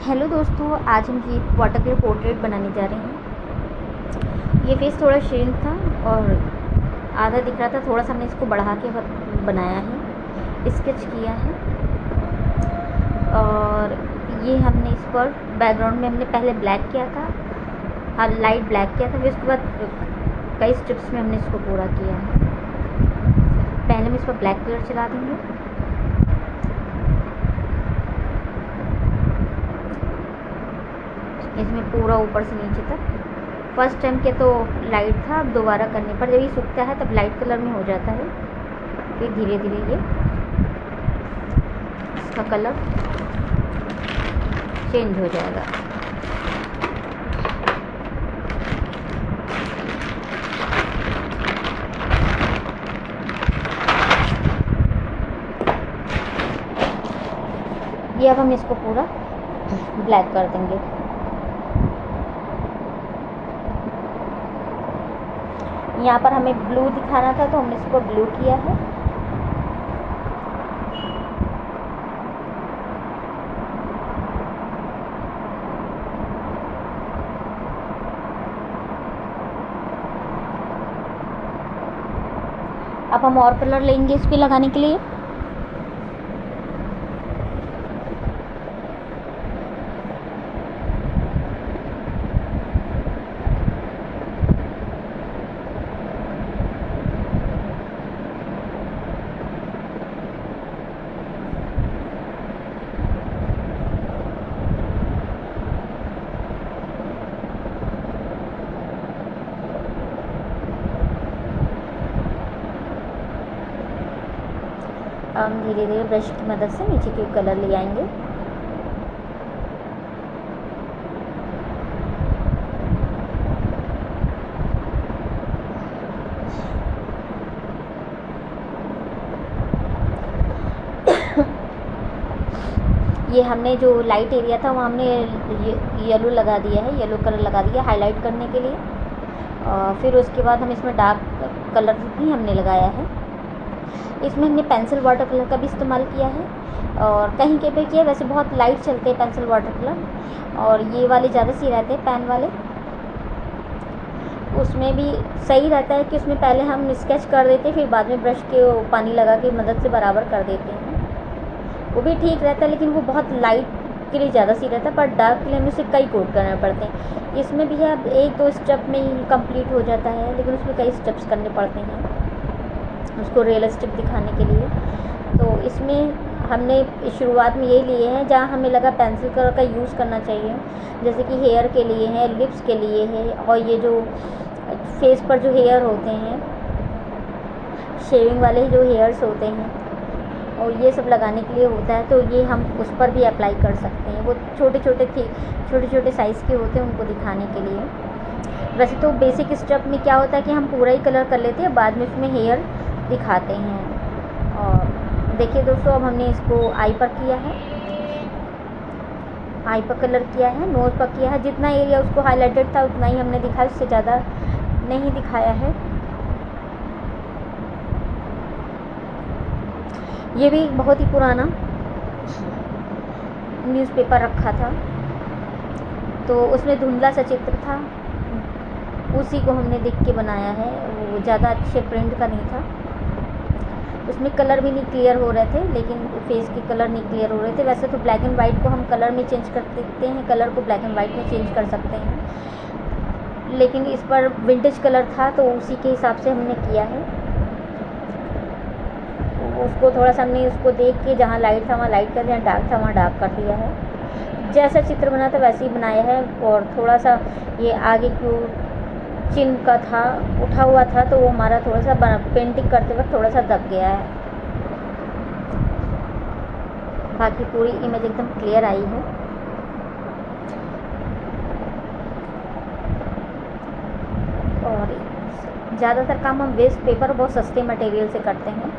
Hello दोस्तों, आज हम ये वाटर कलर पोर्ट्रेट बनाने जा रहे हैं। ये फेस थोड़ा श्रिंक था और आधा दिख रहा था, थोड़ा सा हमने इसको बढ़ा के बनाया है, स्केच किया है। और ये हमने इस पर बैकग्राउंड में हमने पहले ब्लैक किया था, लाइट ब्लैक किया था, फिर उसके बाद कई स्टेप्स में हमने इसको पूरा किया है। पहले हम इस पर ब्लैक कलर चला देंगे। इसमें पूरा ऊपर से नीचे तक। फर्स्ट टाइम के तो लाइट था, अब दोबारा करने पर जब ये सूखता है तब लाइट कलर में हो जाता है। फिर धीरे धीरे ये इसका कलर चेंज हो जाएगा। ये अब हम इसको पूरा ब्लैक कर देंगे। यहाँ पर हमें ब्लू दिखाना था तो हमने इसको ब्लू किया है। अब हम और कलर लेंगे इस पे लगाने के लिए। हम धीरे धीरे ब्रश की मदद से नीचे के कलर ले आएंगे। ये हमने जो लाइट एरिया था वहाँ हमने येलो लगा दिया है, येलो कलर लगा दिया हाईलाइट करने के लिए। फिर उसके बाद हम इसमें डार्क कलर भी हमने लगाया है। इसमें हमने पेंसिल वाटर कलर का भी इस्तेमाल किया है और कहीं के पे किया। वैसे बहुत लाइट चलते हैं पेंसिल वाटर कलर, और ये वाले ज़्यादा सही रहते हैं पेन वाले। उसमें भी सही रहता है कि उसमें पहले हम स्केच कर देते हैं, फिर बाद में ब्रश के पानी लगा के मदद से बराबर कर देते हैं। वो भी ठीक रहता है, लेकिन वो बहुत लाइट के लिए ज़्यादा सही रहता है। पर डार्क के लिए हमें उसे कई कोट करने पड़ते हैं। इसमें भी है अब एक दो स्टेप में ही कंप्लीट हो जाता है, लेकिन उसमें कई स्टेप्स करने पड़ते हैं उसको रियलिस्टिक दिखाने के लिए। तो इसमें हमने शुरुआत में यही लिए हैं जहाँ हमें लगा पेंसिल कलर का यूज़ करना चाहिए, जैसे कि हेयर के लिए है, लिप्स के लिए है, और ये जो फेस पर जो हेयर होते हैं, शेविंग वाले जो हेयर्स होते हैं, और ये सब लगाने के लिए होता है। तो ये हम उस पर भी अप्लाई कर सकते हैं। वो छोटे छोटे साइज़ के होते हैं, उनको दिखाने के लिए। वैसे तो बेसिक स्टेप में क्या होता है कि हम पूरा ही कलर कर लेते हैं, बाद में उसमें हेयर दिखाते हैं। और देखिए दोस्तों, अब हमने इसको आई पर किया है, आई पर कलर किया है, नोज़ पर किया है। जितना एरिया उसको हाईलाइटेड था उतना ही हमने दिखाया, उससे ज़्यादा नहीं दिखाया है। ये भी बहुत ही पुराना न्यूज़पेपर रखा था, तो उसमें धुंधला सा चित्र था, उसी को हमने देख के बनाया है। वो ज़्यादा अच्छे प्रिंट का नहीं था, उसमें कलर भी नहीं क्लियर हो रहे थे, लेकिन फेस के कलर नहीं क्लियर हो रहे थे। वैसे तो ब्लैक एंड वाइट को हम कलर में चेंज कर सकते हैं, कलर को ब्लैक एंड वाइट में चेंज कर सकते हैं, लेकिन इस पर विंटेज कलर था तो उसी के हिसाब से हमने किया है। उसको थोड़ा सा हमने उसको देख के जहाँ लाइट था वहाँ लाइट कर दिया, डार्क था वहाँ डार्क कर दिया है। जैसा चित्र बना था वैसे ही बनाया है। और थोड़ा सा ये आगे की चिन्ह का था, उठा हुआ था, तो वो हमारा थोड़ा सा पेंटिंग करते वक्त थोड़ा सा दब गया है। बाकी पूरी इमेज एकदम क्लियर आई है। और ज़्यादातर काम हम वेस्ट पेपर बहुत सस्ते मटेरियल से करते हैं,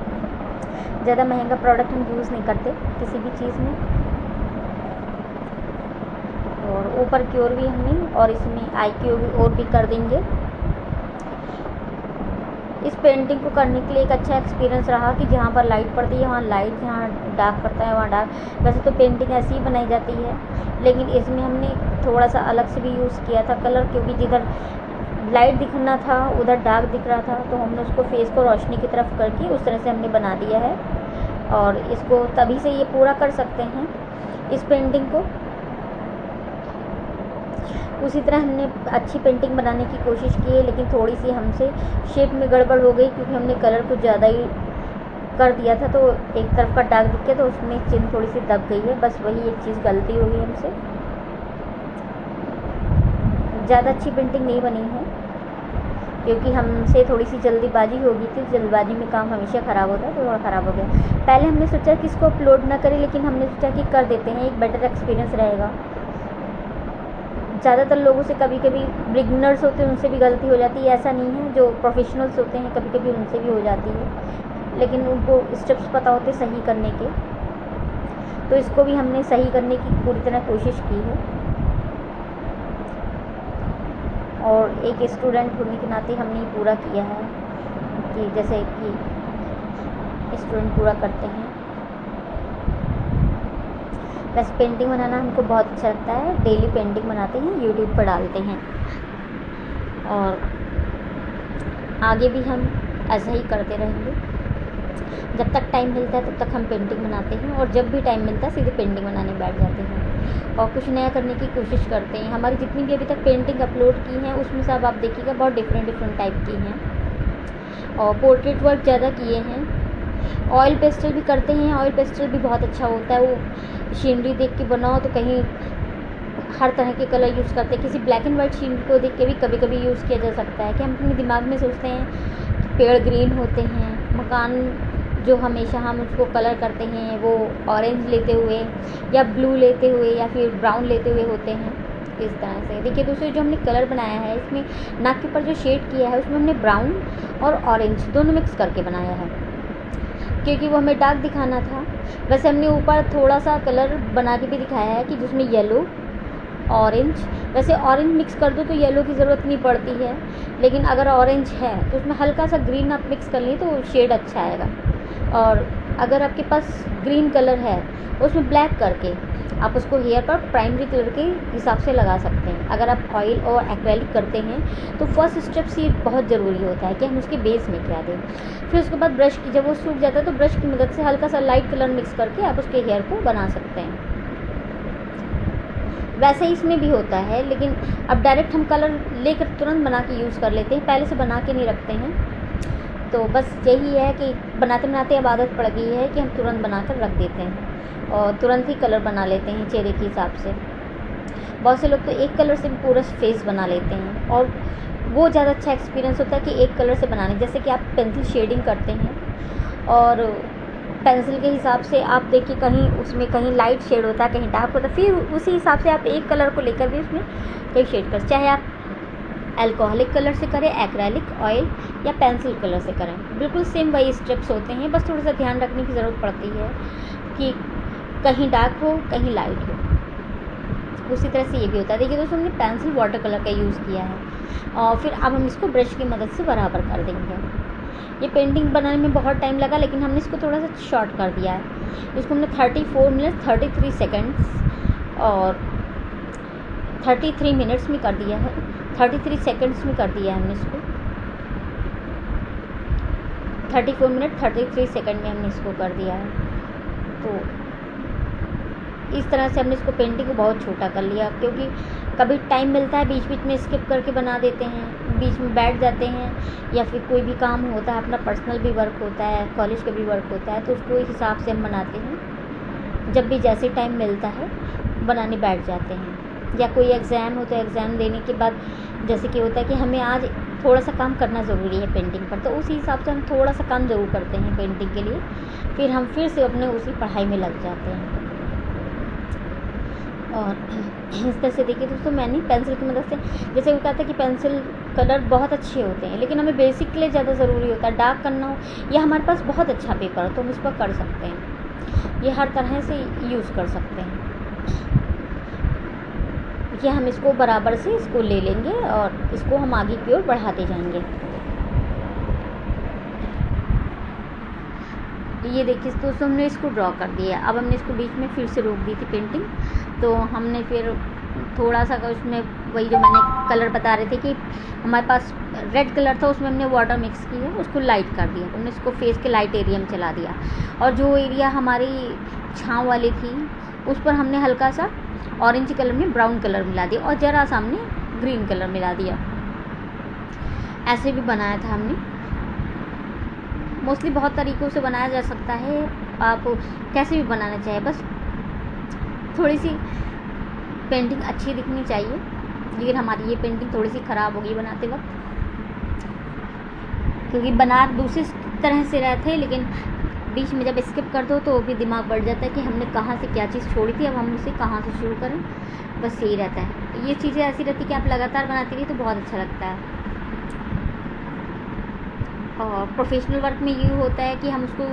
ज़्यादा महंगा प्रोडक्ट हम यूज़ नहीं करते किसी भी चीज़ में। और ऊपर की ओर भी हमने, और इसमें आई की ओर भी कर देंगे। इस पेंटिंग को करने के लिए एक अच्छा एक्सपीरियंस रहा कि जहाँ पर लाइट पड़ती है वहाँ लाइट, जहाँ डार्क पड़ता है वहाँ डार्क। वैसे तो पेंटिंग ऐसी ही बनाई जाती है, लेकिन इसमें हमने थोड़ा सा अलग से भी यूज़ किया था कलर, क्योंकि जिधर लाइट दिखना था उधर डार्क दिख रहा था, तो हमने उसको फेस को रोशनी की तरफ करके उस तरह से हमने बना दिया है। और इसको तभी से ये पूरा कर सकते हैं इस पेंटिंग को। उसी तरह हमने अच्छी पेंटिंग बनाने की कोशिश की है, लेकिन थोड़ी सी हमसे शेप में गड़बड़ हो गई, क्योंकि हमने कलर कुछ ज़्यादा ही कर दिया था, तो एक तरफ का डार्क दिख गया, तो उसमें चिन्ह थोड़ी सी दब गई है। बस वही एक चीज़ गलती हो गई हमसे। ज़्यादा अच्छी पेंटिंग नहीं बनी है, क्योंकि हमसे थोड़ी सी जल्दीबाजी हो गई थी। जल्दबाजी में काम हमेशा ख़राब होता है, तो थोड़ा ख़राब हो गया। पहले हमने सोचा कि इसको अपलोड ना करें, लेकिन हमने सोचा कि कर देते हैं, एक बेटर एक्सपीरियंस रहेगा। ज़्यादातर लोगों से कभी कभी बिगिनर्स होते हैं उनसे भी गलती हो जाती है, ऐसा नहीं है। जो प्रोफेशनल्स होते हैं कभी कभी उनसे भी हो जाती है, लेकिन उनको स्टेप्स पता होते सही करने के। तो इसको भी हमने सही करने की पूरी तरह कोशिश की है, और एक स्टूडेंट होने के नाते हमने पूरा किया है, कि जैसे कि स्टूडेंट पूरा करते हैं। बस पेंटिंग बनाना हमको बहुत अच्छा लगता है। डेली पेंटिंग बनाते हैं, यूट्यूब पर डालते हैं, और आगे भी हम ऐसा ही करते रहेंगे। जब तक टाइम मिलता है तब तक हम पेंटिंग बनाते हैं, और जब भी टाइम मिलता है सीधे पेंटिंग बनाने बैठ जाते हैं और कुछ नया करने की कोशिश करते हैं। हमारी जितनी भी अभी तक पेंटिंग अपलोड की हैं उसमें से अब आप देखिएगा बहुत डिफरेंट टाइप की हैं, और पोर्ट्रेट वर्क ज़्यादा किए हैं। ऑयल पेस्टल भी करते हैं, ऑयल पेस्टल भी बहुत अच्छा होता है। वो सीनरी देख के बनाओ तो कहीं हर तरह के कलर यूज़ करते हैं। किसी ब्लैक एंड वाइट सीनरी को देख के भी कभी कभी यूज़ किया जा सकता है, कि हम अपने दिमाग में सोचते हैं कि पेड़ ग्रीन होते हैं, मकान जो हमेशा हम उसको कलर करते हैं वो ऑरेंज लेते हुए या ब्लू लेते हुए या फिर ब्राउन लेते हुए होते हैं। इस तरह से देखिए दोस्तों, जो हमने कलर बनाया है इसमें नाक के ऊपर जो शेड किया है उसमें हमने ब्राउन और ऑरेंज दोनों मिक्स करके बनाया है, क्योंकि वो हमें डार्क दिखाना था। वैसे हमने ऊपर थोड़ा सा कलर बना के भी दिखाया है, कि जिसमें येलो ऑरेंज, वैसे ऑरेंज मिक्स कर दो तो येलो की ज़रूरत नहीं पड़ती है, लेकिन अगर ऑरेंज है तो उसमें हल्का सा ग्रीन आप मिक्स कर लें तो शेड अच्छा आएगा। और अगर आपके पास ग्रीन कलर है उसमें ब्लैक करके आप उसको हेयर पर प्राइमरी कलर के हिसाब से लगा सकते हैं। अगर आप ऑयल और एक्रेलिक करते हैं तो फर्स्ट स्टेप्स ये बहुत ज़रूरी होता है कि हम उसके बेस में क्या दें। फिर उसके बाद ब्रश की, जब वो सूख जाता है तो ब्रश की मदद से हल्का सा लाइट कलर मिक्स करके आप उसके हेयर को बना सकते हैं। वैसे ही इसमें भी होता है, लेकिन अब डायरेक्ट हम कलर लेकर तुरंत बना के यूज़ कर लेते हैं, पहले से बना के नहीं रखते हैं। तो बस यही है कि बनाते बनाते अब आदत पड़ गई है कि हम तुरंत बना कर रख देते हैं और तुरंत ही कलर बना लेते हैं चेहरे के हिसाब से। बहुत से लोग तो एक कलर से भी पूरा फेस बना लेते हैं, और वो ज़्यादा अच्छा एक्सपीरियंस होता है कि एक कलर से बनाने। जैसे कि आप पेंसिल शेडिंग करते हैं और पेंसिल के हिसाब से आप देखिए कहीं उसमें कहीं लाइट शेड होता है, कहीं डार्क होता है, फिर उसी हिसाब से आप एक कलर को लेकर भी उसमें कई शेड कर, चाहे आप अल्कोहलिक कलर से करें, एक्रेलिक, ऑयल या पेंसिल कलर से करें, बिल्कुल सेम वही स्टेप्स होते हैं। बस थोड़ा सा ध्यान रखने की ज़रूरत पड़ती है कि कहीं डार्क हो कहीं लाइट हो। उसी तरह से ये भी होता है। देखिए दोस्तों, हमने पेंसिल वाटर कलर का यूज़ किया है, और फिर अब हम इसको ब्रश की मदद से बराबर कर देंगे। ये पेंटिंग बनाने में बहुत टाइम लगा, लेकिन हमने इसको थोड़ा सा शॉर्ट कर दिया है। इसको हमने 34 मिनट 33 सेकेंड्स और 33 मिनट्स में कर दिया है, 33 सेकेंड्स में कर दिया है हमने इसको। 34 मिनट 33 सेकेंड में हमने इसको कर दिया है। तो इस तरह से हमने इसको पेंटिंग को बहुत छोटा कर लिया, क्योंकि कभी टाइम मिलता है बीच बीच में स्किप करके बना देते हैं, बीच में बैठ जाते हैं, या फिर कोई भी काम होता है, अपना पर्सनल भी वर्क होता है, कॉलेज का भी वर्क होता है, तो उसको इस हिसाब से हम बनाते हैं। जब भी जैसे टाइम मिलता है बनाने बैठ जाते हैं, या कोई एग्ज़ाम हो तो एग्ज़ाम देने के बाद जैसे कि होता है कि हमें आज थोड़ा सा काम करना ज़रूरी है पेंटिंग पर, तो उसी हिसाब से हम थोड़ा सा काम ज़रूर करते हैं पेंटिंग के लिए, फिर हम फिर से अपने उसी पढ़ाई में लग जाते हैं। और इस तरह से देखिए दोस्तों, मैंने पेंसिल की मदद से, जैसे वो कहते हैं कि पेंसिल कलर बहुत अच्छे होते हैं, लेकिन हमें बेसिक के लिए ज़्यादा ज़रूरी होता है। डार्क करना हो या हमारे पास बहुत अच्छा पेपर हो तो हम इस पर कर सकते हैं। ये हर तरह से यूज़ कर सकते हैं। ये हम इसको बराबर से इसको ले लेंगे और इसको हम आगे की ओर बढ़ाते जाएंगे। ये देखिए दोस्तों, हमने इसको ड्रॉ कर दिया। अब हमने इसको बीच में फिर से रोक दी थी पेंटिंग, तो हमने फिर थोड़ा सा उसमें वही जो मैंने कलर बता रहे थे कि हमारे पास रेड कलर था, उसमें हमने वाटर मिक्स किया, उसको लाइट कर दिया, हमने इसको फेस के लाइट एरिया में चला दिया। और जो एरिया हमारी छाँव वाली थी उस पर हमने हल्का सा ऑरेंज कलर में ब्राउन कलर मिला दिया और ज़रा सा हमने ग्रीन कलर मिला दिया। ऐसे भी बनाया था हमने। मोस्टली बहुत तरीक़ों से बनाया जा सकता है, आप कैसे भी बनाना चाहे, बस थोड़ी सी पेंटिंग अच्छी दिखनी चाहिए। लेकिन हमारी ये पेंटिंग थोड़ी सी ख़राब हो गई बनाते वक्त, क्योंकि बना दूसरी तरह से रहे थे, लेकिन बीच में जब स्किप कर दो तो भी दिमाग बढ़ जाता है कि हमने कहाँ से क्या चीज़ छोड़ी थी, अब हम उसे कहाँ से शुरू करें। बस यही रहता है। ये चीज़ें ऐसी रहती कि आप लगातार बनाती रहिए तो बहुत अच्छा लगता है। और प्रोफेशनल वर्क में ये होता है कि हम उसको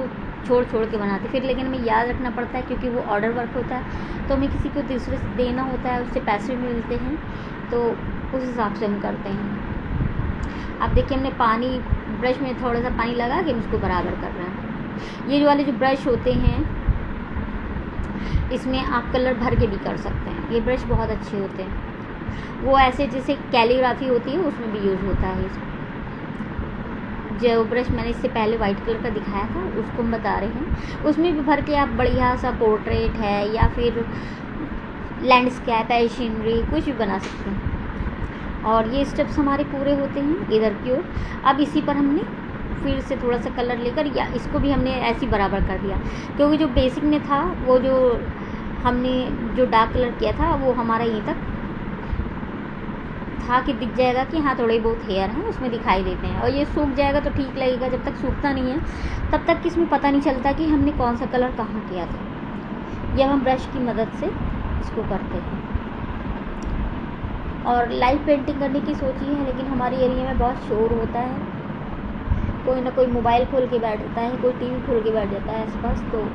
छोड़ छोड़ के बनाते फिर, लेकिन हमें याद रखना पड़ता है क्योंकि वो ऑर्डर वर्क होता है, तो हमें किसी को दूसरे से देना होता है, उससे पैसे मिलते हैं, तो उस हिसाब से हम करते हैं। अब देखिए हमने पानी ब्रश में थोड़ा सा पानी लगा के हम उसको बराबर कर रहे हैं। ये वाले जो ब्रश होते हैं इसमें आप कलर भर के भी कर सकते हैं। ये ब्रश बहुत अच्छे होते हैं, वो ऐसे जैसे कैलीग्राफी होती है उसमें भी यूज़ होता है। जो ब्रश मैंने इससे पहले वाइट कलर का दिखाया था उसको हम बता रहे हैं, उसमें भी भर के आप बढ़िया सा पोर्ट्रेट है या फिर लैंडस्केप है, सीनरी, कुछ भी बना सकते हैं। और ये स्टेप्स हमारे पूरे होते हैं इधर की ओर। अब इसी पर हमने फिर से थोड़ा सा कलर लेकर या इसको भी हमने ऐसे बराबर कर दिया, क्योंकि जो बेसिक में था वो जो हमने जो डार्क कलर किया था वो हमारा यहीं तक था कि दिख जाएगा कि हाँ थोड़े बहुत हेयर हैं उसमें दिखाई देते हैं, और ये सूख जाएगा तो ठीक लगेगा। जब तक सूखता नहीं है तब तक इसमें पता नहीं चलता कि हमने कौन सा कलर कहाँ किया था। ये हम ब्रश की मदद से इसको करते हैं। और लाइव पेंटिंग करने की सोची है, लेकिन हमारे एरिया में बहुत शोर होता है, कोई ना कोई मोबाइल खोल के बैठ जाता है, कोई टीवी खोल के बैठ जाता है आसपास, तो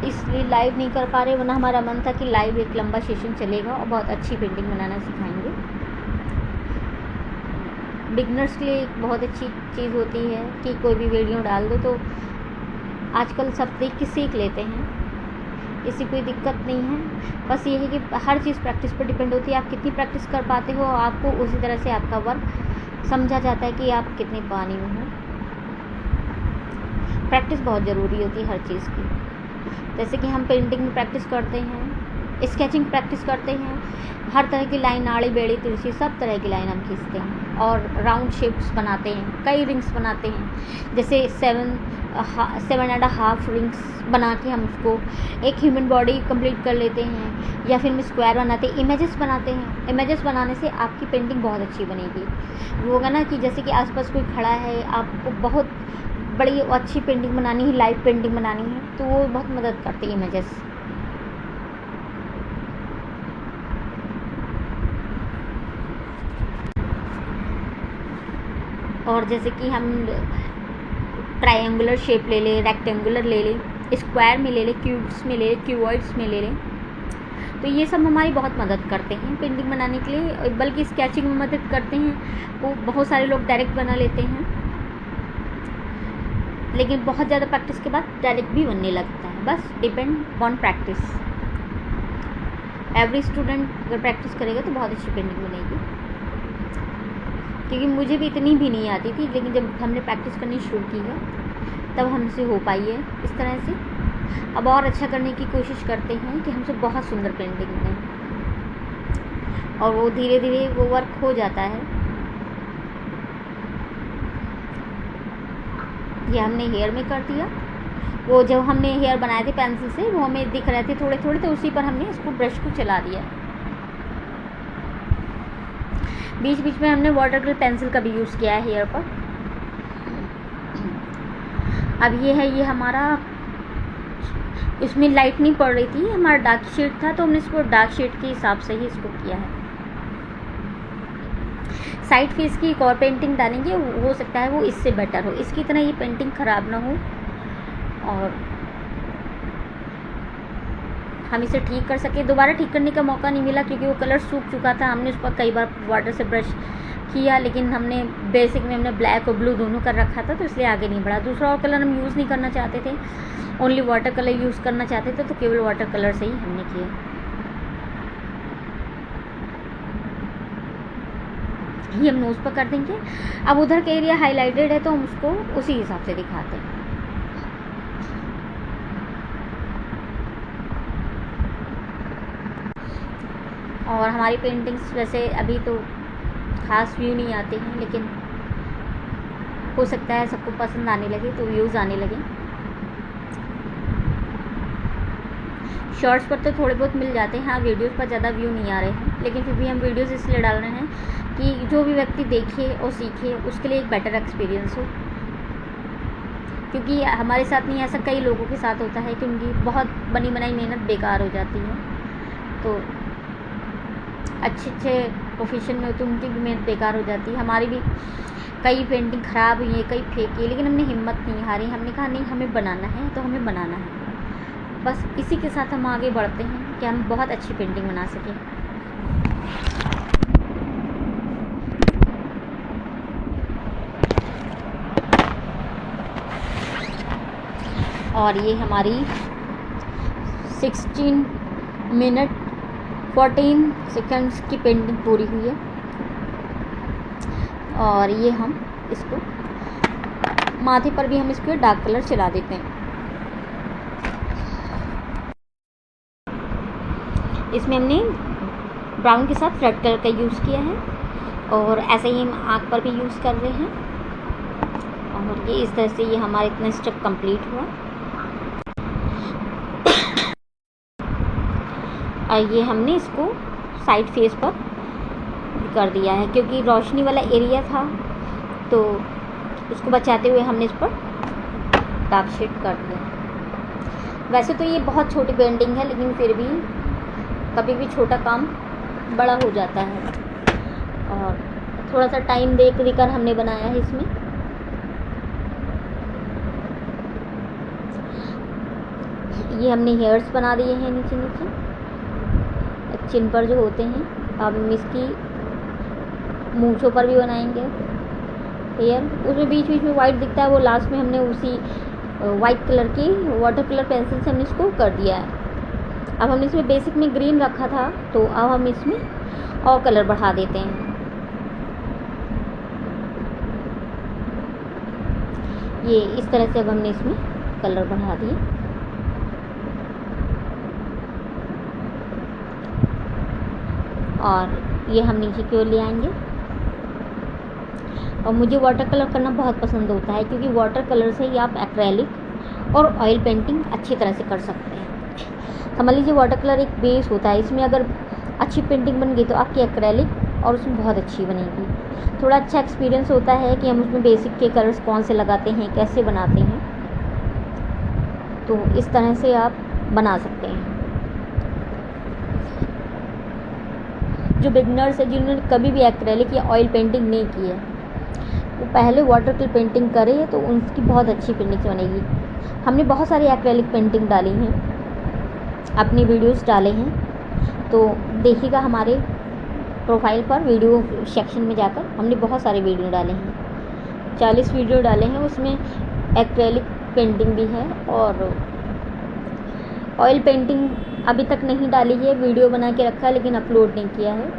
इसलिए लाइव नहीं कर पा रहे। वरना हमारा मन था कि लाइव एक लंबा सेशन चलेगा और बहुत अच्छी पेंटिंग बनाना सिखाएंगे। बिगनर्स के लिए एक बहुत अच्छी चीज़ होती है कि कोई भी वीडियो डाल दो तो आजकल सब देख के सीख लेते हैं, इससे कोई दिक्कत नहीं है। बस ये है कि हर चीज़ प्रैक्टिस पर डिपेंड होती है, आप कितनी प्रैक्टिस कर पाते हो, आपको उसी तरह से आपका वर्क समझा जाता है कि आप कितने पानी में हो। प्रैक्टिस बहुत ज़रूरी होती है हर चीज़ की। जैसे कि हम पेंटिंग में प्रैक्टिस करते हैं, स्केचिंग प्रैक्टिस करते हैं, हर तरह की लाइन, आड़ी बेड़ी तिरछी सब तरह की लाइन हम खींचते हैं और राउंड शेप्स बनाते हैं, कई रिंग्स बनाते हैं। जैसे 7.5 रिंग्स बना के हम उसको एक ह्यूमन बॉडी कंप्लीट कर लेते हैं, या फिर हम स्क्वायर बनाते हैं, इमेजेस बनाते हैं। इमेजेस बनाने से आपकी पेंटिंग बहुत अच्छी बनेगी। वो होगा ना कि जैसे कि आसपास कोई खड़ा है, आपको बहुत बड़ी अच्छी पेंटिंग बनानी है, लाइव पेंटिंग बनानी है, तो वो बहुत मदद करती है इमेजेस। और जैसे कि हम ट्रायंगुलर शेप ले लें, रेक्टेंगुलर ले लें, स्क्वायर में ले लें, क्यूब्स में ले लें, क्यूबॉइड्स में ले लें, तो ये सब हमारी बहुत मदद करते हैं पेंटिंग बनाने के लिए। बल्कि स्केचिंग में मदद करते हैं। वो बहुत सारे लोग डायरेक्ट बना लेते हैं, लेकिन बहुत ज़्यादा प्रैक्टिस के बाद डायरेक्ट भी बनने लगता है। बस depend on practice. Every student अगर प्रैक्टिस करेगा तो बहुत अच्छी पेंटिंग बनेगी। क्योंकि मुझे भी इतनी भी नहीं आती थी, लेकिन जब हमने प्रैक्टिस करनी शुरू की है तब हमसे हो पाई है इस तरह से। अब और अच्छा करने की कोशिश करते हैं कि हमसे बहुत सुंदर पेंटिंग बने, और वो धीरे धीरे वो वर्क हो जाता है। ये हमने हेयर में कर दिया। वो जब हमने हेयर बनाए थे पेंसिल से, वो हमें दिख रहे थे थोड़े थोड़े, तो उसी पर हमने इसको ब्रश को चला दिया। बीच बीच में हमने वाटर कलर पेंसिल का भी यूज़ किया है हेयर पर। अब ये है, ये हमारा इसमें लाइट नहीं पड़ रही थी, हमारा डार्क शेड था, तो हमने इसको डार्क शेड के हिसाब से ही इसको किया है। साइड फेस की एक और पेंटिंग डालेंगे, हो सकता है वो इससे बेटर हो, इसकी तरह ये पेंटिंग ख़राब ना हो और हम इसे ठीक कर सके। दोबारा ठीक करने का मौका नहीं मिला क्योंकि वो कलर सूख चुका था। हमने उस पर कई बार वाटर से ब्रश किया, लेकिन हमने बेसिक में हमने ब्लैक और ब्लू दोनों कर रखा था, तो इसलिए आगे नहीं बढ़ा। दूसरा और कलर हम यूज़ नहीं करना चाहते थे, ओनली वाटर कलर यूज़ करना चाहते थे, तो केवल वाटर कलर से ही हमने किया। ही हम नोज़ पर कर देंगे। अब उधर का एरिया हाईलाइटेड है तो हम उसको उसी हिसाब से दिखाते हैं। और हमारी पेंटिंग्स वैसे अभी तो खास व्यू नहीं आते हैं, लेकिन हो सकता है सबको पसंद आने लगे तो व्यूज़ आने लगे। शॉर्ट्स पर तो थोड़े बहुत मिल जाते हैं, हाँ वीडियोस पर ज़्यादा व्यू नहीं आ रहे हैं, लेकिन फिर भी हम वीडियोस इसलिए डाल रहे हैं कि जो भी व्यक्ति देखे और सीखे उसके लिए एक बेटर एक्सपीरियंस हो। क्योंकि हमारे साथ नहीं, ऐसा कई लोगों के साथ होता है कि उनकी बहुत बनी बनाई मेहनत बेकार हो जाती है। तो अच्छे प्रोफेशन में होते उनकी भी मेहनत बेकार हो जाती है। हमारी भी कई पेंटिंग ख़राब हुई है, कई फेंकी है, लेकिन हमने हिम्मत नहीं हारी। हमने कहा नहीं, हमें बनाना है तो हमें बनाना है। बस इसी के साथ हम आगे बढ़ते हैं कि हम बहुत अच्छी पेंटिंग बना सकें। और ये हमारी 16 मिनट 14 सेकंड्स की पेंटिंग पूरी हुई है। और ये हम इसको माथे पर भी हम इसको डार्क कलर चला देते हैं। इसमें हमने ब्राउन के साथ रेड कलर का यूज़ किया है, और ऐसे ही हम आँख पर भी यूज़ कर रहे हैं। और ये इस तरह से ये हमारा इतना स्टेप कंप्लीट हुआ। और ये हमने इसको साइड फेस पर कर दिया है, क्योंकि रोशनी वाला एरिया था तो उसको बचाते हुए हमने इस पर डार्क शेड कर दिया। वैसे तो ये बहुत छोटी पेंटिंग है, लेकिन फिर भी कभी भी छोटा काम बड़ा हो जाता है, और थोड़ा सा टाइम देकर हमने बनाया है इसमें। ये हमने हेयर्स बना दिए हैं नीचे नीचे, चिन पर जो होते हैं। अब हम इसकी मूंछों पर भी बनाएंगे हेयर। उसमें बीच बीच में वाइट दिखता है, वो लास्ट में हमने उसी वाइट कलर की वाटर कलर पेंसिल से हमने इसको कर दिया है। अब हमने इसमें बेसिक में ग्रीन रखा था, तो अब हम इसमें और कलर बढ़ा देते हैं। ये इस तरह से अब हमने इसमें कलर बढ़ा दिए। और ये हम नीचे की ओर ले आएंगे। और मुझे वाटर कलर करना बहुत पसंद होता है, क्योंकि वाटर कलर से ही आप एक्रेलिक और ऑयल पेंटिंग अच्छी तरह से कर सकते हैं। समझ लीजिए वाटर कलर एक बेस होता है, इसमें अगर अच्छी पेंटिंग बन गई तो आपकी एक्रेलिक और उसमें बहुत अच्छी बनेगी। थोड़ा अच्छा एक्सपीरियंस होता है कि हम उसमें बेसिक के कलर्स कौन से लगाते हैं, कैसे बनाते हैं। तो इस तरह से आप बना सकते हैं। जो बिगनर्स है, जिन्होंने कभी भी एक्रेलिक या ऑयल पेंटिंग नहीं की है, वो पहले वाटर कलर पेंटिंग करें तो उनकी बहुत अच्छी पेंटिंग बनेगी। हमने बहुत सारी एक्रेलिक पेंटिंग डाली हैं, अपनी वीडियोस डाले हैं, तो देखिएगा हमारे प्रोफाइल पर वीडियो सेक्शन में जाकर हमने बहुत सारे वीडियो डाले हैं। 40 वीडियो डाले हैं, उसमें एक्रेलिक पेंटिंग भी है और ऑयल पेंटिंग अभी तक नहीं डाली है। वीडियो बना के रखा है लेकिन अपलोड नहीं किया है।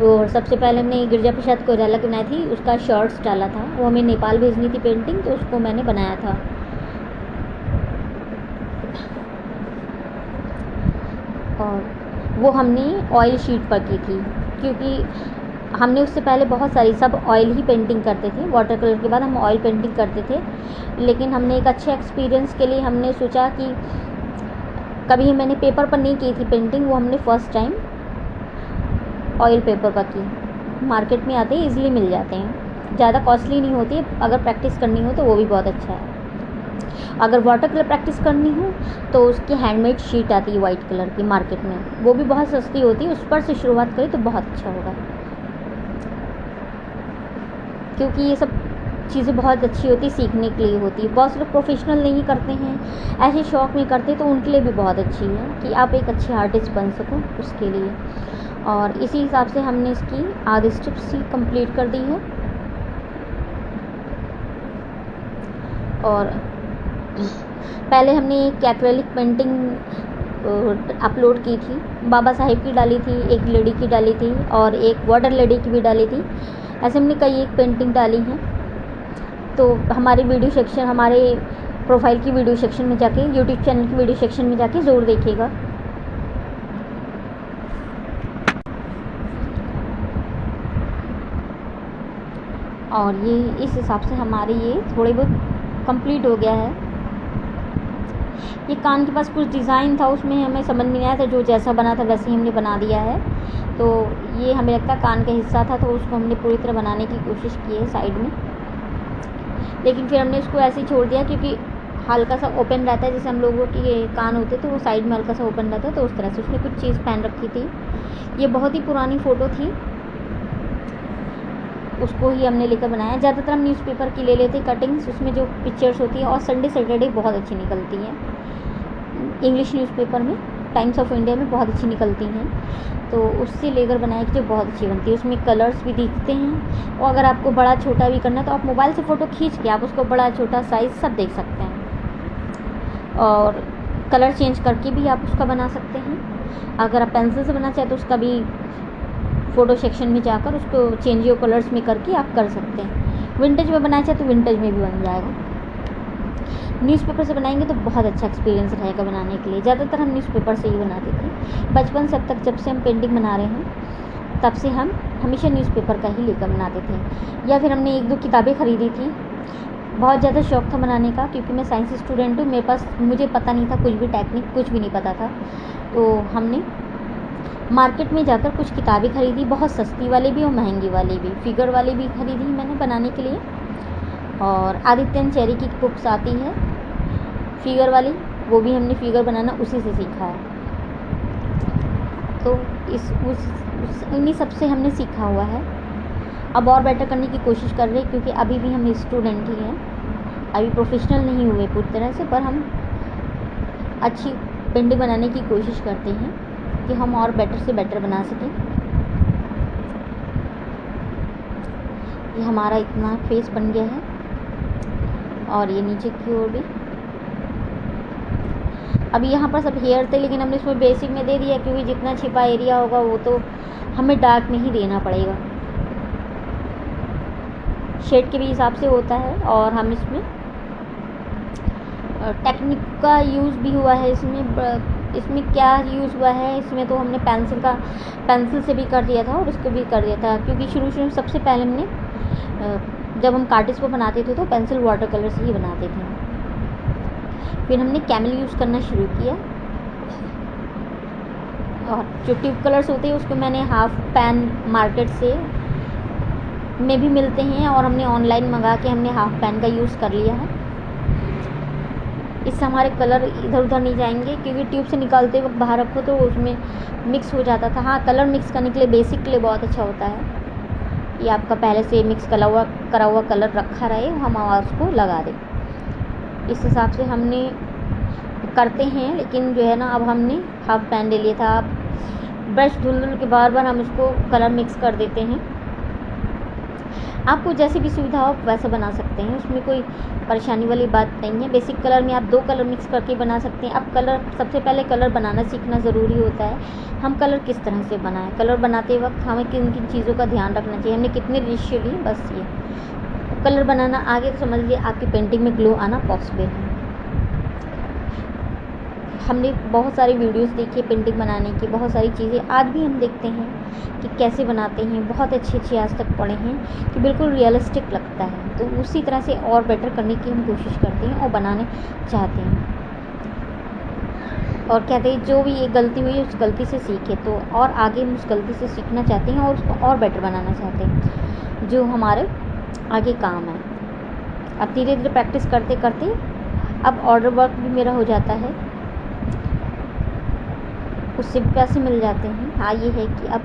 और सबसे पहले हमने गिरजा प्रसाद कोइराला की बनाई थी, उसका शॉर्ट्स डाला था। वो हमें नेपाल भेजनी थी पेंटिंग, तो उसको मैंने बनाया था। और वो हमने ऑयल शीट पर की थी, क्योंकि हमने उससे पहले बहुत सारी सब ऑयल ही पेंटिंग करते थे। वाटर कलर के बाद हम ऑयल पेंटिंग करते थे, लेकिन हमने एक अच्छे एक्सपीरियंस के लिए हमने सोचा कि कभी मैंने पेपर पर नहीं की थी पेंटिंग, वो हमने फ़र्स्ट टाइम ऑयल पेपर पर की। मार्केट में आते ही ईज़िली मिल जाते हैं, ज़्यादा कॉस्टली नहीं होती। अगर प्रैक्टिस करनी हो तो वो भी बहुत अच्छा है। अगर वाटर कलर प्रैक्टिस करनी हो तो उसकी हैंडमेड शीट आती है वाइट कलर की मार्केट में, वो भी बहुत सस्ती होती है। उस पर से शुरुआत करें तो बहुत अच्छा होगा, क्योंकि ये सब चीज़ें बहुत अच्छी होती है, सीखने के लिए होती है। बहुत से लोग प्रोफेशनल नहीं करते हैं, ऐसे शौक़ में करते, तो उनके लिए भी बहुत अच्छी है कि आप एक अच्छे आर्टिस्ट बन सको उसके लिए। और इसी हिसाब से हमने इसकी आधी स्टेप्स ही कंप्लीट कर दी है। और पहले हमने एक एक्रेलिक पेंटिंग अपलोड की थी। बाबा साहेब की डाली थी, एक लेडी की डाली थी और एक वाटर लेडी की भी डाली थी। ऐसे हमने कई एक पेंटिंग डाली हैं। तो हमारे वीडियो सेक्शन, हमारे प्रोफाइल की वीडियो सेक्शन में जाके, यूट्यूब चैनल की वीडियो सेक्शन में जाके ज़रूर देखिएगा। और ये इस हिसाब से हमारे ये थोड़े बहुत कंप्लीट हो गया है। ये कान के पास कुछ डिज़ाइन था, उसमें हमें समझ में नहीं आया था, जो जैसा बना था वैसे ही हमने बना दिया है। तो ये हमें लगता है कान का हिस्सा था, तो उसको हमने पूरी तरह बनाने की कोशिश की है साइड में, लेकिन फिर हमने उसको ऐसे ही छोड़ दिया क्योंकि हल्का सा ओपन रहता है। जैसे हम लोगों के कान होते तो वो साइड में हल्का सा ओपन रहता है, तो उस तरह से उसने कुछ चीज़ पहन रखी थी। ये बहुत ही पुरानी फ़ोटो थी, उसको ही हमने लेकर बनाया। ज़्यादातर हम न्यूज़पेपर की ले लेते हैं कटिंग्स, उसमें जो पिक्चर्स होती है, और संडे सैटरडे बहुत अच्छी निकलती हैं। इंग्लिश न्यूज़पेपर में, टाइम्स ऑफ इंडिया में बहुत अच्छी निकलती हैं, तो उससे लेकर बनाए कि जो बहुत अच्छी बनती है। उसमें कलर्स भी दिखते हैं, और अगर आपको बड़ा छोटा भी करना है तो आप मोबाइल से फ़ोटो खींच के आप उसको बड़ा छोटा साइज़ सब देख सकते हैं, और कलर चेंज करके भी आप उसका बना सकते हैं। अगर आप पेंसिल से बनाना चाहें तो उसका भी फ़ोटो सेक्शन में जाकर उसको चेंज योर कलर्स में करके आप कर सकते हैं। विंटेज में बनाना चाहे तो विंटेज में भी बन जाएगा। न्यूज़पेपर से बनाएंगे तो बहुत अच्छा एक्सपीरियंस रहेगा बनाने के लिए। ज़्यादातर हम न्यूज़पेपर से ही बनाते थे बचपन से अब तक। जब से हम पेंटिंग बना रहे हैं तब से हम हमेशा न्यूज़पेपर का ही लेकर बनाते थे, या फिर हमने एक दो किताबें ख़रीदी थी। बहुत ज़्यादा शौक़ था बनाने का, क्योंकि मैं साइंस स्टूडेंट हूँ, मेरे पास, मुझे पता नहीं था कुछ भी, टेक्निक कुछ भी नहीं पता था। तो हमने मार्केट में जाकर कुछ किताबें ख़रीदी, बहुत सस्ती वाली भी और महंगी वाली भी, फिगर वाली भी ख़रीदी मैंने बनाने के लिए। और आदित्यन चेरी की बुक्स आती है फिगर वाली, वो भी हमने फिगर बनाना उसी से सीखा है। तो इन्हीं सब से हमने सीखा हुआ है। अब और बेटर करने की कोशिश कर रहे हैं, क्योंकि अभी भी हम स्टूडेंट ही हैं, अभी प्रोफेशनल नहीं हुए पूरी तरह से, पर हम अच्छी पेंटिंग बनाने की कोशिश करते हैं कि हम और बेटर से बेटर बना सकें। ये हमारा इतना फेस बन गया है, और ये नीचे की ओर भी। अभी यहाँ पर सब हेयर थे, लेकिन हमने इसमें बेसिक में दे दिया, क्योंकि जितना छिपा एरिया होगा वो तो हमें डार्क में ही देना पड़ेगा। शेड के भी हिसाब से होता है, और हम इसमें टेक्निक का यूज़ भी हुआ है। इसमें क्या यूज़ हुआ है, इसमें तो हमने पेंसिल से भी कर दिया था और इसको भी कर दिया था, क्योंकि शुरू में सबसे पहले हमने जब हम कार्टिस पर बनाते थे तो पेंसिल वाटर कलर से ही बनाते थे। फिर हमने कैमल यूज़ करना शुरू किया, और जो ट्यूब कलर्स होते हैं उसको मैंने हाफ पैन मार्केट से में भी मिलते हैं, और हमने ऑनलाइन मंगा के हमने हाफ पैन का यूज़ कर लिया है। इससे हमारे कलर इधर उधर नहीं जाएंगे, क्योंकि ट्यूब से निकालते वक्त बाहर रखो तो उसमें मिक्स हो जाता था। हाँ, कलर मिक्स करने के लिए बेसिक के लिए बहुत अच्छा होता है ये आपका पहले से मिक्स करा हुआ कलर रखा रहे, हम उसको लगा दें। इस हिसाब से हमने करते हैं, लेकिन जो है ना, अब हमने हाफ पैन ले लिया था। अब ब्रश धुल के बार बार हम उसको कलर मिक्स कर देते हैं। आपको जैसी भी सुविधा हो वैसा बना सकते हैं, उसमें कोई परेशानी वाली बात नहीं है। बेसिक कलर में आप 2 कलर मिक्स करके बना सकते हैं। अब सबसे पहले कलर बनाना सीखना ज़रूरी होता है। हम कलर किस तरह से बनाएं, कलर बनाते वक्त हमें किन किन चीज़ों का ध्यान रखना चाहिए, हमने कितने रेशियो ली, बस ये कलर बनाना आगे तो समझ लीजिए आपकी पेंटिंग में ग्लो आना पॉसिबल है। हमने बहुत सारी वीडियोस देखी पेंटिंग बनाने की, बहुत सारी चीज़ें आज भी हम देखते हैं कि कैसे बनाते हैं। बहुत अच्छी आज तक पढ़े हैं कि बिल्कुल रियलिस्टिक लगता है, तो उसी तरह से और बेटर करने की हम कोशिश करते हैं और बनाने चाहते हैं। और कहते हैं जो भी एक गलती हुई उस गलती से सीखे, तो और आगे हम उस गलती से सीखना चाहते हैं और उसको और बेटर बनाना चाहते हैं, जो हमारे आगे काम है। अब धीरे धीरे प्रैक्टिस करते करते अब ऑर्डर वर्क भी मेरा हो जाता है, उससे भी पैसे मिल जाते हैं। हाँ, ये है कि अब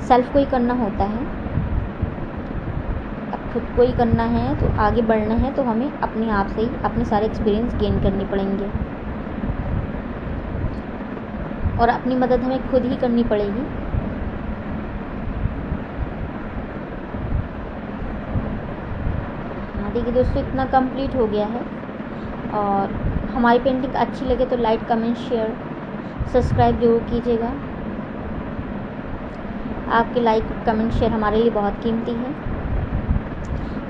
सेल्फ को ही करना होता है, अब खुद को ही करना है, तो आगे बढ़ना है तो हमें अपने आप से ही अपने सारे एक्सपीरियंस गेन करने पड़ेंगे, और अपनी मदद हमें खुद ही करनी पड़ेगी। हाँ देखिए दोस्तों, इतना कंप्लीट हो गया है, और हमारी पेंटिंग अच्छी लगे तो लाइक कमेंट शेयर सब्सक्राइब जरूर कीजिएगा। आपके लाइक कमेंट शेयर हमारे लिए बहुत कीमती है।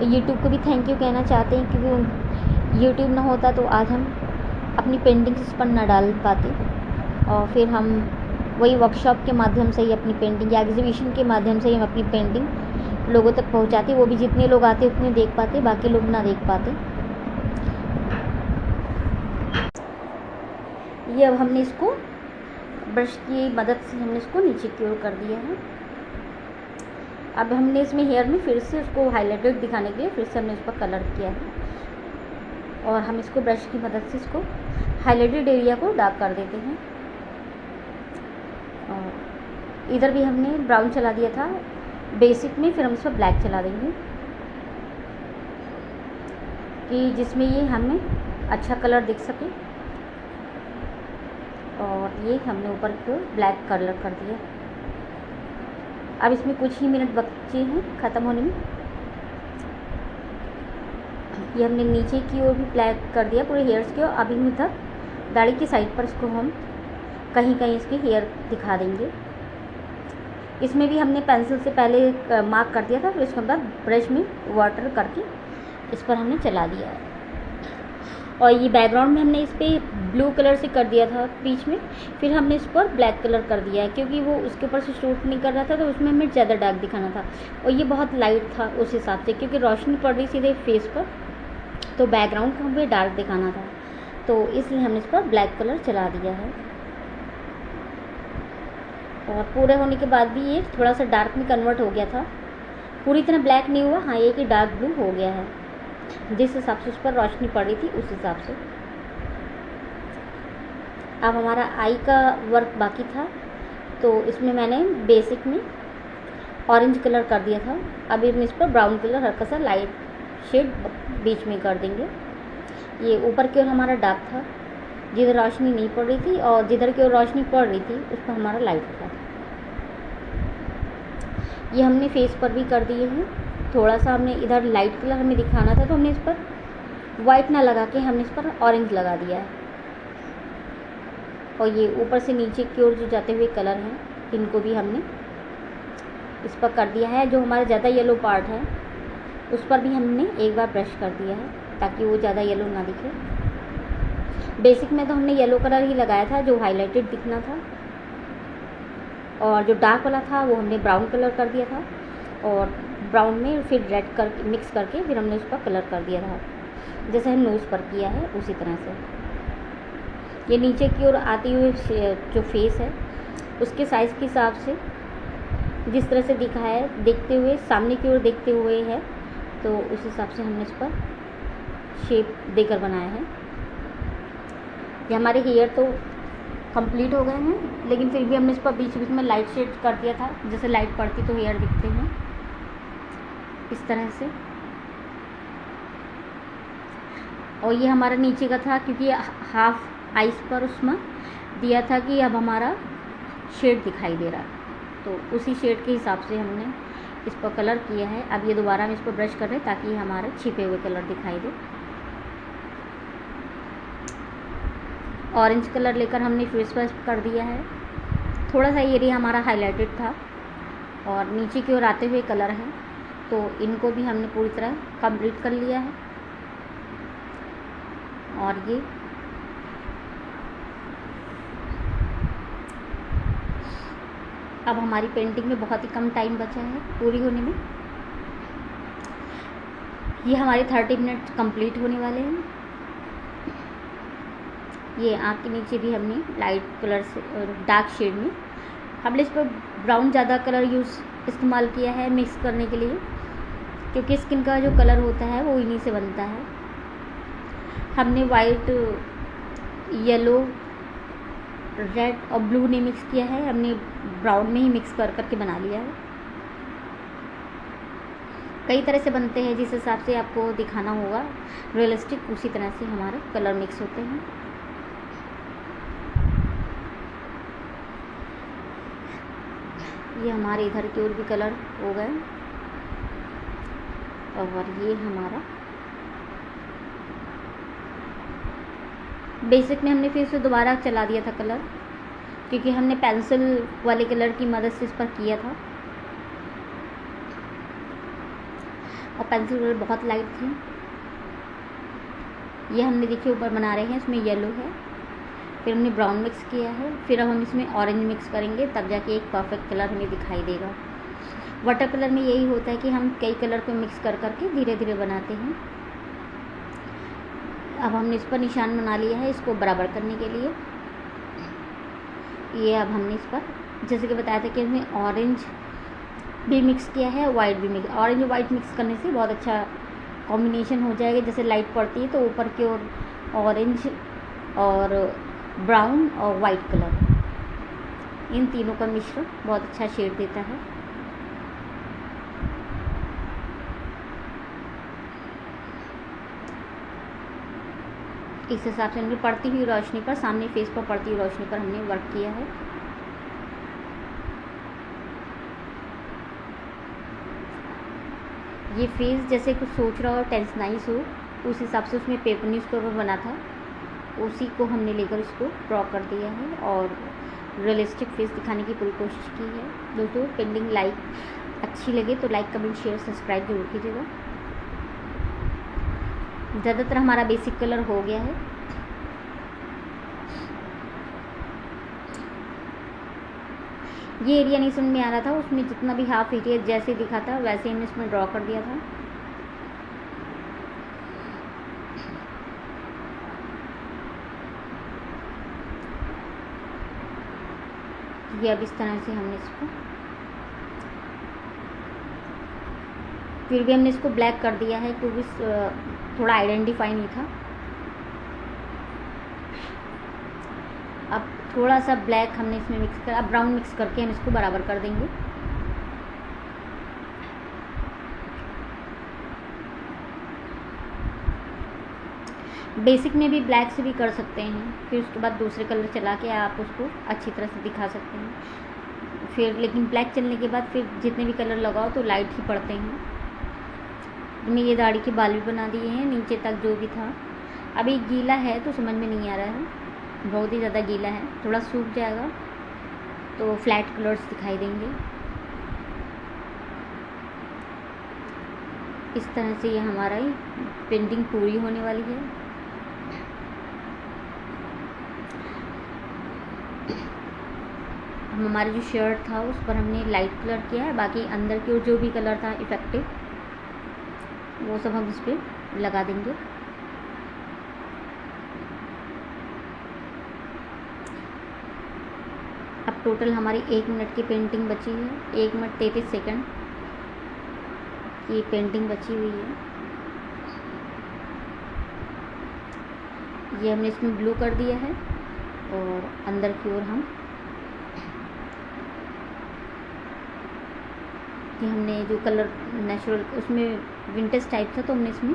यूट्यूब को भी थैंक यू कहना चाहते हैं, क्योंकि यूट्यूब ना होता तो आज हम अपनी पेंटिंग्स इस पर ना डाल पाते, और फिर हम वही वर्कशॉप के माध्यम से ही अपनी पेंटिंग या एग्जीबिशन के माध्यम से ही हम अपनी पेंटिंग लोगों तक पहुंचाते। वो भी जितने लोग आते उतने देख पाते, बाकी लोग ना देख पाते। ये अब हमने इसको ब्रश की मदद से हमने इसको नीचे की ओर कर दिया है। अब हमने इसमें हेयर में फिर से उसको हाईलाइटेड दिखाने के लिए फिर से हमने इस पर कलर किया है, और हम इसको ब्रश की मदद से इसको हाईलाइटेड एरिया को डार्क कर देते हैं। और इधर भी हमने ब्राउन चला दिया था बेसिक में, फिर हम इस पर ब्लैक चला देंगे कि जिसमें ये हमें अच्छा कलर दिख सके। और ये हमने ऊपर की ओर ब्लैक कलर कर दिया। अब इसमें कुछ ही मिनट बचे हैं ख़त्म होने में। ये हमने नीचे की ओर भी ब्लैक कर दिया पूरे हेयर्स की ओर। अभी इधर दाढ़ी की साइड पर इसको हम कहीं कहीं इसके हेयर दिखा देंगे। इसमें भी हमने पेंसिल से पहले मार्क कर दिया था, फिर इसके बाद ब्रश में वाटर करके इस पर हमने चला दिया है। और ये बैकग्राउंड में हमने इस पर ब्लू कलर से कर दिया था बीच में, फिर हमने इस पर ब्लैक कलर कर दिया है, क्योंकि वो उसके ऊपर से शूट नहीं कर रहा था, तो उसमें हमें ज़्यादा डार्क दिखाना था। और ये बहुत लाइट था उस हिसाब से, क्योंकि रोशनी पड़ रही सीधे फेस पर, तो बैकग्राउंड को हमें डार्क दिखाना था, तो इसलिए हमने इस पर ब्लैक कलर चला दिया है। और पूरे होने के बाद भी ये थोड़ा सा डार्क में कन्वर्ट हो गया था, पूरी तरह ब्लैक नहीं हुआ। हाँ, ये कि डार्क ब्लू हो गया है, जिस हिसाब से उस पर रोशनी पड़ रही थी उस हिसाब से। अब हमारा आई का वर्क बाकी था, तो इसमें मैंने बेसिक में ऑरेंज कलर कर दिया था। अभी हम इस पर ब्राउन कलर हल्का सा लाइट शेड बीच में कर देंगे। ये ऊपर की ओर हमारा डार्क था, जिधर रोशनी नहीं पड़ रही थी, और जिधर की ओर रोशनी पड़ रही थी उस पर हमारा लाइट था। ये हमने फेस पर भी कर दिए हैं। थोड़ा सा हमने इधर लाइट कलर हमें दिखाना था, तो हमने इस पर वाइट ना लगा के हमने इस पर ऑरेंज लगा दिया है। और ये ऊपर से नीचे की ओर जो जाते हुए कलर हैं, इनको भी हमने इस पर कर दिया है। जो हमारा ज़्यादा येलो पार्ट है उस पर भी हमने एक बार ब्रश कर दिया है, ताकि वो ज़्यादा येलो ना दिखे। बेसिक में तो हमने येलो कलर ही लगाया था, जो हाईलाइटेड दिखना था, और जो डार्क वाला था वो हमने ब्राउन कलर कर दिया था, और ब्राउन में फिर रेड कर मिक्स करके फिर हमने उस पर कलर कर दिया था, जैसे हम नोज़ पर किया है उसी तरह से। ये नीचे की ओर आती हुई जो फेस है उसके साइज़ के हिसाब से जिस तरह से दिखा है, देखते हुए सामने की ओर देखते हुए है, तो उस हिसाब से हमने इस पर शेप देकर बनाया है। ये हमारे हेयर तो कंप्लीट हो गए हैं, लेकिन फिर भी हमने इस पर बीच बीच में लाइट शेड कर दिया था, जैसे लाइट पड़ती तो हेयर दिखते हैं इस तरह से। और ये हमारा नीचे का था, क्योंकि हाफ आइस पर उसमें दिया था कि अब हमारा शेड दिखाई दे रहा है, तो उसी शेड के हिसाब से हमने इस पर कलर किया है। अब ये दोबारा हम इस पर ब्रश कर रहे हैं ताकि हमारे छिपे हुए कलर दिखाई दे। ऑरेंज कलर लेकर हमने फेस वॉश कर दिया है। थोड़ा सा एरिया हमारा हाईलाइटेड था और नीचे की ओर आते हुए कलर हैं, तो इनको भी हमने पूरी तरह कंप्लीट कर लिया है। और ये अब हमारी पेंटिंग में बहुत ही कम टाइम बचा है पूरी होने में। ये हमारे 30 मिनट कंप्लीट होने वाले हैं। ये आँख के नीचे भी हमने लाइट कलर से डार्क शेड में हमने इस पर ब्राउन ज़्यादा कलर इस्तेमाल किया है मिक्स करने के लिए, क्योंकि स्किन का जो कलर होता है वो इन्हीं से बनता है। हमने वाइट, येलो, रेड और ब्लू ने मिक्स किया है, हमने ब्राउन में ही मिक्स कर करके बना लिया है। कई तरह से बनते हैं, जिस हिसाब से आपको दिखाना होगा रियलिस्टिक, उसी तरह से हमारे कलर मिक्स होते हैं। ये हमारे इधर की ओर भी कलर हो गए, और ये हमारा बेसिक में हमने फिर से दोबारा चला दिया था कलर, क्योंकि हमने पेंसिल वाले कलर की मदद से इस पर किया था और पेंसिल कलर बहुत लाइट थे। ये हमने देखिए ऊपर बना रहे हैं, इसमें येलो है, फिर हमने ब्राउन मिक्स किया है, फिर अब हम इसमें ऑरेंज मिक्स करेंगे, तब जाके एक परफेक्ट कलर हमें दिखाई देगा। वाटर कलर में यही होता है कि हम कई कलर को मिक्स कर करके धीरे धीरे बनाते हैं। अब हमने इस पर निशान बना लिया है इसको बराबर करने के लिए। ये अब हमने इस पर जैसे कि बताया था कि हमने ऑरेंज भी मिक्स किया है, वाइट भी मिक्स। ऑरेंज और वाइट मिक्स करने से बहुत अच्छा कॉम्बिनेशन हो जाएगा। जैसे लाइट पड़ती है तो ऊपर की ओर ऑरेंज और ब्राउन और वाइट कलर, इन तीनों का मिश्रण बहुत अच्छा शेड देता है। इस हिसाब से हमने पड़ती हुई रोशनी पर, सामने फेस पर पड़ती हुई रोशनी पर हमने वर्क किया है। ये फेस जैसे कुछ सोच रहा हो, टेंशनाइज हो, उस हिसाब से उसमें पेपर न्यूज़पेपर बना था, उसी को हमने लेकर इसको ड्रॉ कर दिया है और रियलिस्टिक फेस दिखाने की पूरी कोशिश की है। दोस्तों पेंटिंग लाइक अच्छी लगे तो लाइक कमेंट शेयर सब्सक्राइब जरूर कीजिएगा। ज़्यादातर हमारा बेसिक कलर हो गया है। ये एरिया नहीं समझ में आ रहा था, उसमें जितना भी हाफ एरिया जैसे दिखा था वैसे हमने इसमें ड्रॉ कर दिया था। ये अब इस तरह से हमने इसको, फिर भी हमने इसको ब्लैक कर दिया है क्योंकि थोड़ा आइडेंटिफाई नहीं था। अब थोड़ा सा ब्लैक हमने इसमें मिक्स कर, अब ब्राउन मिक्स करके हम इसको बराबर कर देंगे। बेसिक में भी ब्लैक से भी कर सकते हैं, फिर उसके बाद दूसरे कलर चला के आप उसको अच्छी तरह से दिखा सकते हैं। फिर लेकिन ब्लैक चलने के बाद फिर जितने भी कलर लगाओ तो लाइट ही पड़ते हैं। मैंने ये दाढ़ी के बाल भी बना दिए हैं नीचे तक जो भी था। अभी गीला है तो समझ में नहीं आ रहा है, बहुत ही ज़्यादा गीला है, थोड़ा सूख जाएगा तो फ्लैट कलर्स दिखाई देंगे। इस तरह से ये हमारा ही पेंटिंग पूरी होने वाली है। हमारी जो शर्ट था उस पर हमने लाइट कलर किया है, बाकी अंदर की ओर जो भी कलर था इफेक्टिव वो सब हम इस पर लगा देंगे। अब टोटल हमारी 1 मिनट की पेंटिंग बची है, 1 मिनट 33 सेकंड की पेंटिंग बची हुई है। ये हमने इसमें ब्लू कर दिया है और अंदर की ओर हम कि हमने जो कलर नेचुरल उसमें विंटेज टाइप था तो हमने इसमें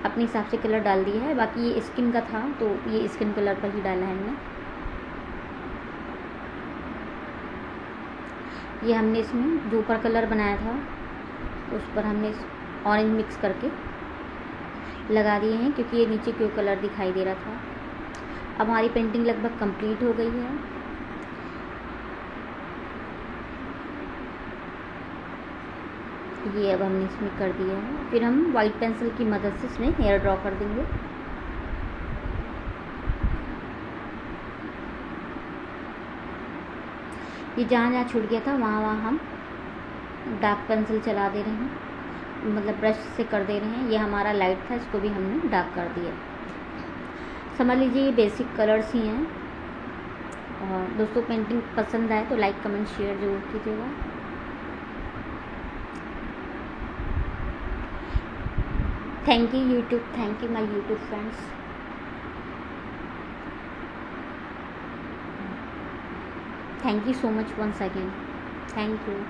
अपने हिसाब से कलर डाल दिया है। बाकी ये स्किन का था तो ये स्किन कलर पर ही डाला है हमने। ये हमने इसमें जो ऊपर कलर बनाया था उस पर हमने ऑरेंज मिक्स करके लगा दिए हैं क्योंकि ये नीचे क्यों कलर दिखाई दे रहा था। अब हमारी पेंटिंग लगभग कंप्लीट हो गई है। ये अब हमने इसमें कर दिया है। फिर हम वाइट पेंसिल की मदद से इसमें हेयर ड्रॉ कर देंगे। ये जहाँ जहाँ छूट गया था वहाँ वहाँ हम डार्क पेंसिल चला दे रहे हैं, मतलब ब्रश से कर दे रहे हैं। ये हमारा लाइट था, इसको भी हमने डार्क कर दिया। समझ लीजिए ये बेसिक कलर्स ही हैं। और दोस्तों पेंटिंग पसंद आए तो लाइक कमेंट शेयर ज़रूर कीजिएगा। Thank you YouTube, thank you my YouTube friends. Thank you so much once again. Thank you.